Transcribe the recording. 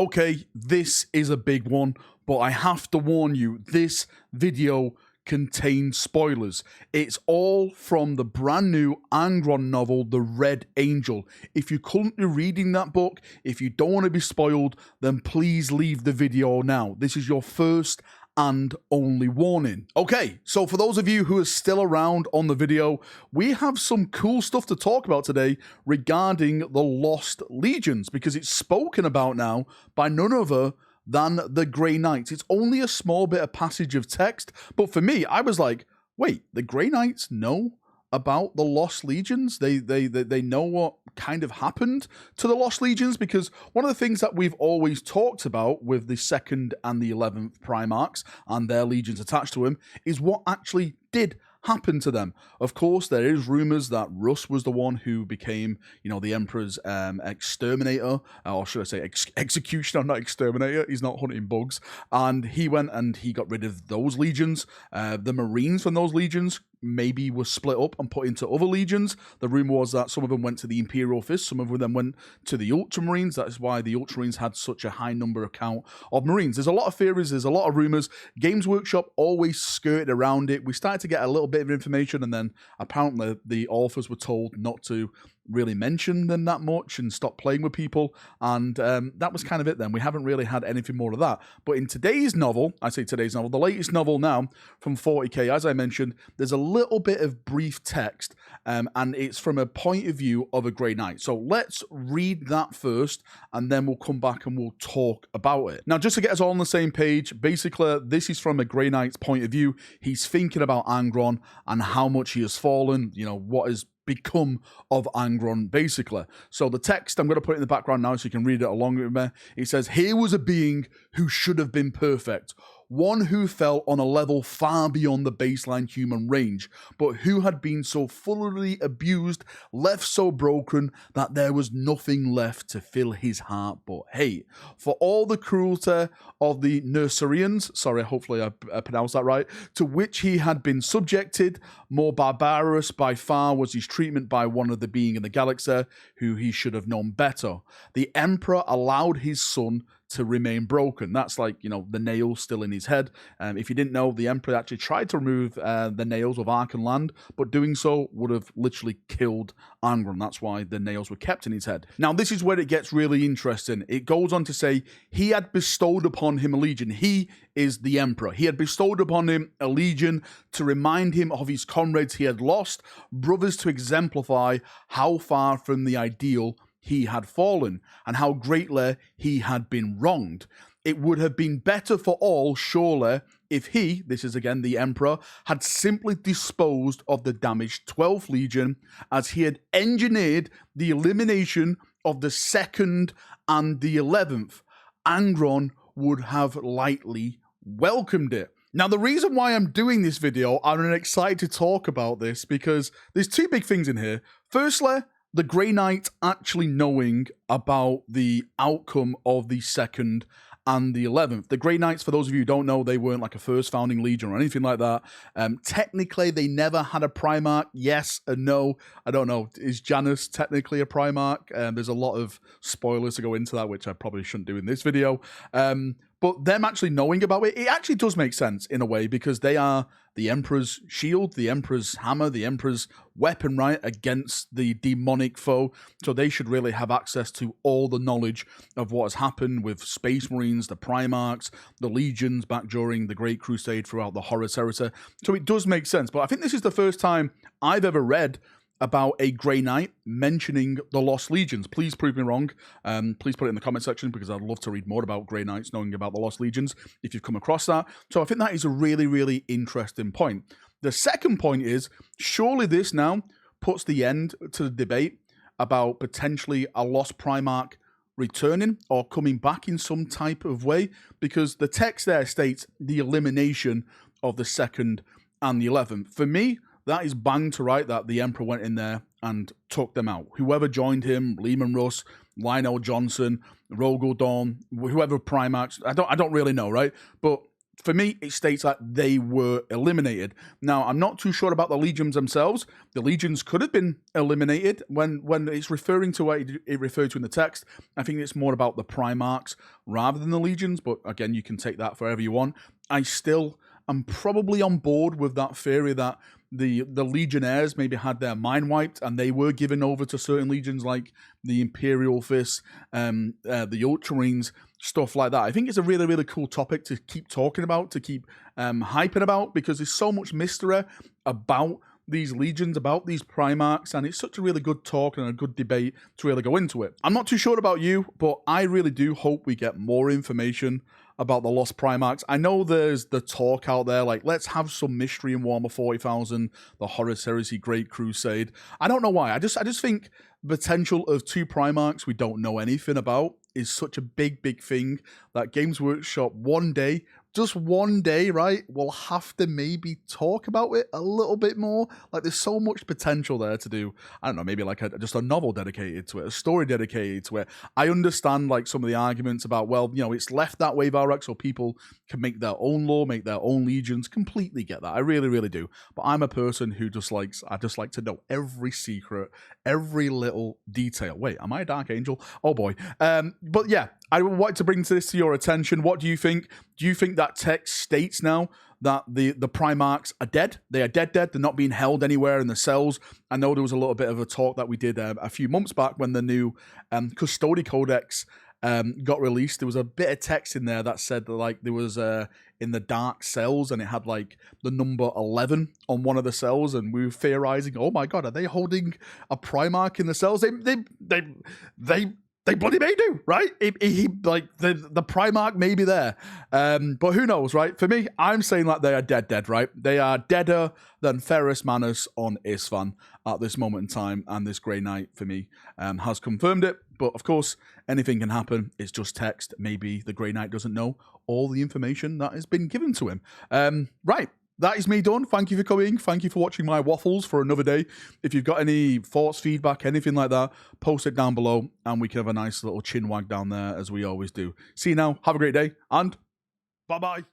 Okay, this is a big one, but I have to warn you, this video contains spoilers. It's all from the brand new Angron novel, The Red Angel. If you're currently reading that book, if you don't want to be spoiled, then please leave the video now. This is your first and only warning. Okay, so for those of you who are still around on the video, we have some cool stuff to talk about today regarding the Lost Legions, because it's spoken about now by none other than the Grey Knights. It's only a small bit of passage of text, but for me, I was like, wait, the Grey Knights know about the Lost Legions? They know what kind of happened to the Lost Legions? Because one of the things that we've always talked about with the 2nd and the 11th Primarchs and their legions attached to them is what actually did happen to them. Of course, there is rumors that Russ was the one who became, the Emperor's exterminator, or should I say executioner, not exterminator. He's not hunting bugs. And he went and he got rid of those legions. The Marines from those legions maybe were split up and put into other legions. The rumor was that some of them went to the Imperial Fist, some of them went to the Ultramarines. That is why the Ultramarines had such a high number count of Marines. There's a lot of theories, there's a lot of rumors. Games Workshop always skirted around it. We started to get a little bit of information, and then apparently the authors were told not to really mention them that much and stop playing with people, and that was kind of it then. We haven't really had anything more of that. But in today's novel, I say today's novel, the latest novel now from 40k, as I mentioned, there's a little bit of brief text, and it's from a point of view of a Grey Knight. So let's read that first, and then we'll come back and we'll talk about it. Now, just to get us all on the same page, basically, this is from a Grey Knight's point of view. He's thinking about Angron and how much he has fallen, what has become of Angron, basically. So the text, I'm going to put it in the background now so you can read it along with me. It says, "Here was a being who should have been perfect, one who fell on a level far beyond the baseline human range, but who had been so thoroughly abused, left so broken, that there was nothing left to fill his heart but hate. For all the cruelty of the Nursarians," sorry, hopefully I pronounced that right, "to which he had been subjected, more barbarous by far was his treatment by one of the being in the galaxy, who he should have known better. The Emperor allowed his son to remain broken." That's like, the nails still in his head. If you didn't know, the Emperor actually tried to remove the nails of Arkan land, but doing so would have literally killed Angron. That's why the nails were kept in his head. Now, this is where it gets really interesting. It goes on to say, he had bestowed upon him a legion. He is the Emperor. He had bestowed upon him a legion to remind him of his comrades he had lost, brothers to exemplify how far from the ideal he had fallen, and how greatly he had been wronged. It would have been better for all, surely, if he, this is again the Emperor, had simply disposed of the damaged 12th Legion, as he had engineered the elimination of the 2nd and the 11th. Angron would have lightly welcomed it. Now, the reason why I'm doing this video, I'm excited to talk about this, because there's two big things in here. Firstly, the Grey Knight actually knowing about the outcome of the 2nd and the 11th. The Grey Knights, for those of you who don't know, they weren't like a first founding legion or anything like that. Technically, they never had a Primarch. Yes and no. I don't know. Is Janus technically a Primarch? There's a lot of spoilers to go into that, which I probably shouldn't do in this video. But them actually knowing about it, it actually does make sense in a way, because they are the Emperor's shield, the Emperor's hammer, the Emperor's weapon, right, against the demonic foe. So they should really have access to all the knowledge of what has happened with Space Marines, the Primarchs, the Legions back during the Great Crusade throughout the Horus Heresy. So it does make sense. But I think this is the first time I've ever read about a Grey Knight mentioning the Lost Legions. Please prove me wrong. Please put it in the comment section, because I'd love to read more about Grey Knights knowing about the Lost Legions if you've come across that. So I think that is a really, really interesting point. The second point is, surely this now puts the end to the debate about potentially a Lost Primarch returning or coming back in some type of way, because the text there states the elimination of the 2nd and the 11th. For me, that is bang to right that the Emperor went in there and took them out. Whoever joined him, Lehman Russ, Lionel Johnson, Rogel Dawn, whoever Primarchs, I don't really know, right? But for me, it states that they were eliminated. Now, I'm not too sure about the legions themselves. The legions could have been eliminated when it's referring to what it referred to in the text. I think it's more about the Primarchs rather than the legions, but again, you can take that for whatever you want. I still am probably on board with that theory that the legionnaires maybe had their mind wiped and they were given over to certain legions like the Imperial Fists, the Ultramarines, stuff like that. I think it's a really, really cool topic to keep talking about, to keep hyping about, because there's so much mystery about these legions, about these Primarchs, and it's such a really good talk and a good debate to really go into it. I'm not too sure about you, but I really do hope we get more information about the Lost Primarchs. I know there's the talk out there, like, let's have some mystery in Warhammer 40,000, the Horus Heresy Great Crusade. I don't know why. I just think the potential of 2 Primarchs we don't know anything about is such a big, big thing that Games Workshop one day, just one day, right, we'll have to maybe talk about it a little bit more. Like, there's so much potential there to do, I don't know, maybe like just a novel dedicated to it, a story dedicated to it. I understand like some of the arguments about, well, you know, it's left that way, Valrak, so people can make their own lore, make their own legions. Completely get that. I really, really do. But I'm a person who I just like to know every secret, every little detail. Wait, am I a Dark Angel? Oh boy. But yeah, I wanted to bring this to your attention. What do you think? Do you think that text states now that the Primarchs are dead? They are dead. They're not being held anywhere in the cells. I know there was a little bit of a talk that we did a few months back when the new Custody Codex got released. There was a bit of text in there that said that, like, there was in the dark cells, and it had like the number 11 on one of the cells, and we were theorizing, oh my god, are they holding a Primarch in the cells? They bloody may do, right? He like the Primarch may be there, but who knows, right? For me, I'm saying like they are dead, right? They are deader than Ferrus Manus on Isfan at this moment in time, and this Grey Knight for me has confirmed it. But of course, anything can happen. It's just text. Maybe the Grey Knight doesn't know all the information that has been given to him. Right. That is me done. Thank you for coming. Thank you for watching my waffles for another day. If you've got any thoughts, feedback, anything like that, post it down below, and we can have a nice little chin wag down there as we always do. See you now. Have a great day, and bye-bye.